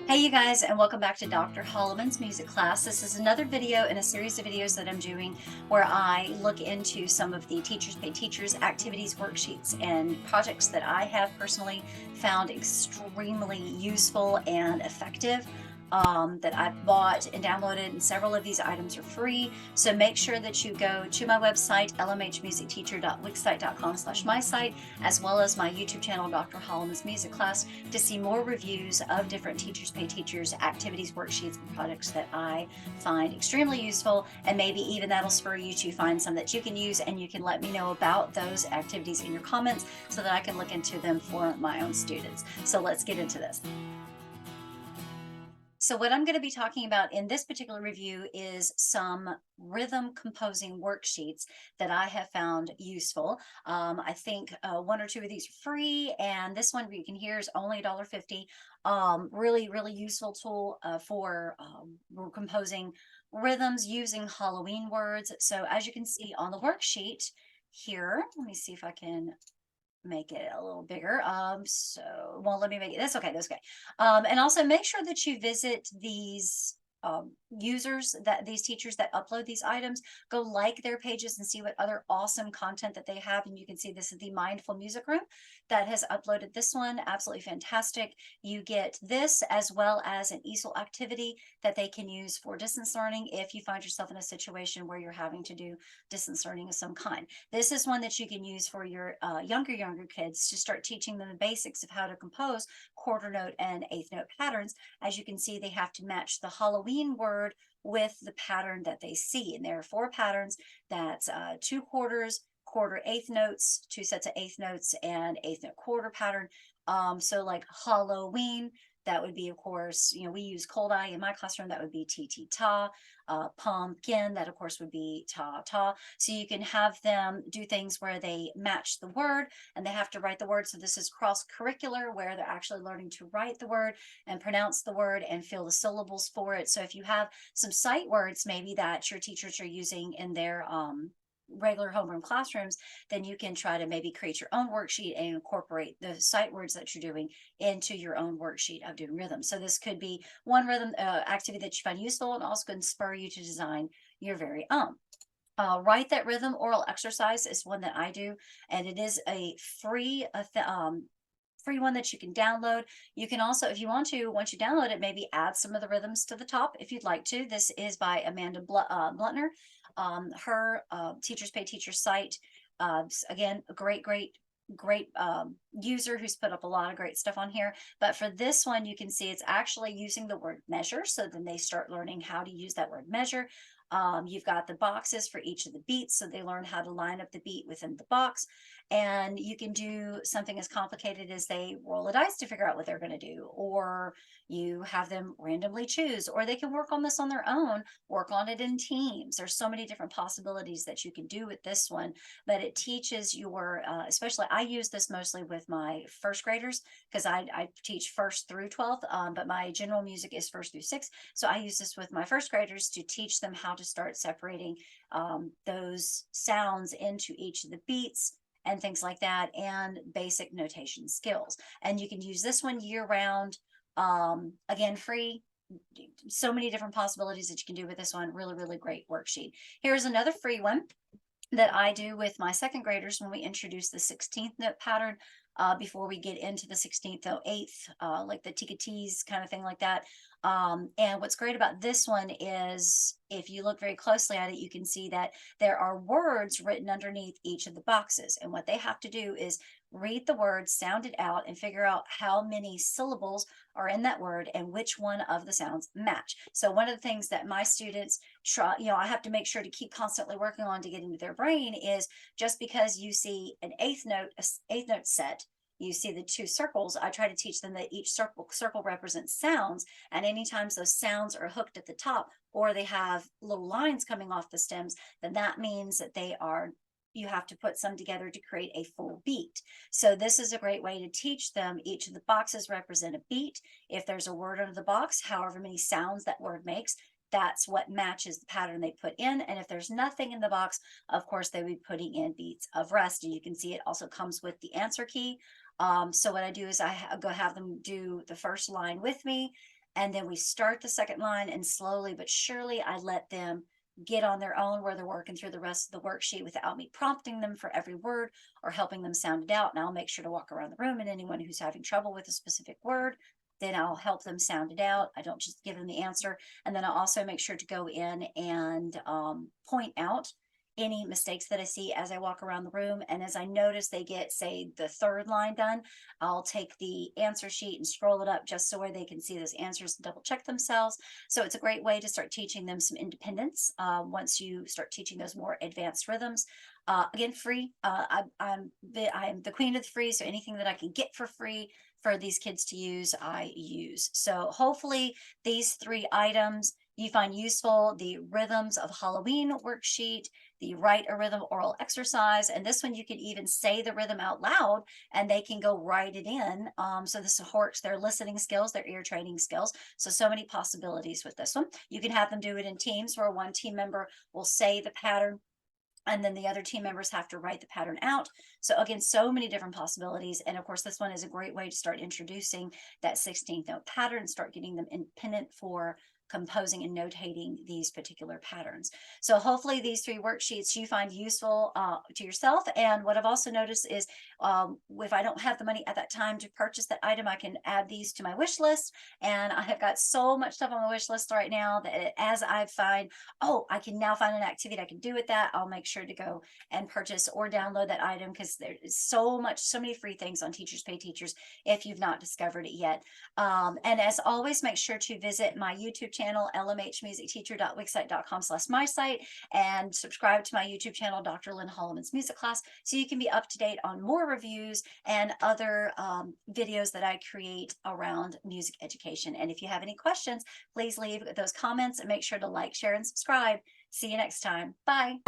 Hey you guys, and welcome back to Dr. Holloman's music class. This is another video in a series of videos that I'm doing where I look into some of the Teachers Pay Teachers activities, worksheets, and projects that I have personally found extremely useful and effective. That I've bought and downloaded, and several of these items are free. So make sure that you go to my website, lmhmusicteacher.wixsite.com/my site, as well as my YouTube channel, Dr. Holloman's Music Class, to see more reviews of different Teachers Pay Teachers activities, worksheets, and products that I find extremely useful. And maybe even that'll spur you to find some that you can use, and you can let me know about those activities in your comments so that I can look into them for my own students. So let's get into this. So what I'm going to be talking about in this particular review is some rhythm composing worksheets that I have found useful. I think one or two of these are free, and this one you can hear is only $1.50. Really, really useful tool for composing rhythms using Halloween words. So as you can see on the worksheet here, let me see if I can make it a little bigger. Well, let me make it this. Okay, that's okay. And also make sure that you visit these users, that these teachers that upload these items. Go like their pages and see what other awesome content that they have. And you can see this is the Mindful Music Room that has uploaded this one. Absolutely fantastic. You get this as well as an easel activity that they can use for distance learning if you find yourself in a situation where you're having to do distance learning of some kind. This is one that you can use for your younger kids to start teaching them the basics of how to compose quarter note and eighth note patterns. As you can see, they have to match the Halloween word with the pattern that they see. And there are four patterns. That's two quarters, quarter eighth notes, two sets of eighth notes, and eighth note quarter pattern. So like Halloween, that would be, of course, we use cold eye in my classroom. That would be ta. Pumpkin, that of course would be ta. So you can have them do things where they match the word and they have to write the word. So this is cross curricular, where they're actually learning to write the word and pronounce the word and feel the syllables for it. So if you have some sight words maybe that your teachers are using in their regular homeroom classrooms, then you can try to maybe create your own worksheet and incorporate the sight words that you're doing into your own worksheet of doing rhythm. So this could be one rhythm activity that you find useful, and also can spur you to design your very own. Write That Rhythm oral exercise is one that I do, and it is a free one that you can download. You can also, if you want to, once you download it, maybe add some of the rhythms to the top if you'd like to. This is by Amanda Bluntner. Her Teachers Pay Teachers site. Again, a great user who's put up a lot of great stuff on here. But for this one, you can see it's actually using the word measure. So then they start learning how to use that word measure. You've got the boxes for each of the beats, so they learn how to line up the beat within the box. And you can do something as complicated as they roll a dice to figure out what they're going to do, or you have them randomly choose, or they can work on this on their own, work on it in teams. There's so many different possibilities that you can do with this one, but it teaches your, especially I use this mostly with my first graders because I teach first through 12th, but my general music is first through sixth. So I use this with my first graders to teach them how to start separating those sounds into each of the beats and things like that, and basic notation skills. And you can use this one year round. Again, free. So many different possibilities that you can do with this one. Really, really great worksheet. Here's another free one that I do with my second graders when we introduce the 16th note pattern, before we get into the 16th or 8th, like the tika-tees kind of thing like that. And what's great about this one is if you look very closely at it, you can see that there are words written underneath each of the boxes. And what they have to do is read the word, sound it out, and figure out how many syllables are in that word and which one of the sounds match. So one of the things that my students try, I have to make sure to keep constantly working on to get into their brain is, just because you see an eighth note set, you see the two circles, I try to teach them that each circle represents sounds, and anytime those sounds are hooked at the top or they have little lines coming off the stems, then that means that you have to put some together to create a full beat. So this is a great way to teach them. Each of the boxes represent a beat. If there's a word under the box, however many sounds that word makes, that's what matches the pattern they put in. And if there's nothing in the box, of course, they would be putting in beats of rest. And you can see it also comes with the answer key. So what I do is I go have them do the first line with me, And then we start the second line, and slowly but surely I let them get on their own where they're working through the rest of the worksheet without me prompting them for every word or helping them sound it out. And I'll make sure to walk around the room, and anyone who's having trouble with a specific word, then I'll help them sound it out. I don't just give them the answer. And then I'll also make sure to go in and point out any mistakes that I see as I walk around the room. And as I notice they get, say, the third line done, I'll take the answer sheet and scroll it up just so where they can see those answers and double check themselves. So it's a great way to start teaching them some independence once you start teaching those more advanced rhythms. Again, free. I'm the queen of the free, so anything that I can get for free for these kids to use, I use. So hopefully these 3 items you find useful: the rhythms of Halloween worksheet, the write a rhythm oral exercise, and this one you can even say the rhythm out loud and they can go write it in. So this supports their listening skills, their ear training skills. So many possibilities with this one. You can have them do it in teams where one team member will say the pattern and then the other team members have to write the pattern out. So again, so many different possibilities. And of course, this one is a great way to start introducing that 16th note pattern, start getting them independent for composing and notating these particular patterns. So hopefully these 3 worksheets you find useful to yourself. And what I've also noticed is if I don't have the money at that time to purchase that item, I can add these to my wish list. And I have got so much stuff on my wish list right now that as I find, oh, I can now find an activity I can do with that, I'll make sure to go and purchase or download that item, because there's so many free things on Teachers Pay Teachers if you've not discovered it yet. And as always, make sure to visit my YouTube channel, lmhmusicteacher.wixsite.com/my site, and subscribe to my YouTube channel, Dr. Lynn Holloman's Music Class, so you can be up to date on more reviews and other videos that I create around music education. And if you have any questions, please leave those comments and make sure to like, share, and subscribe. See you next time. Bye.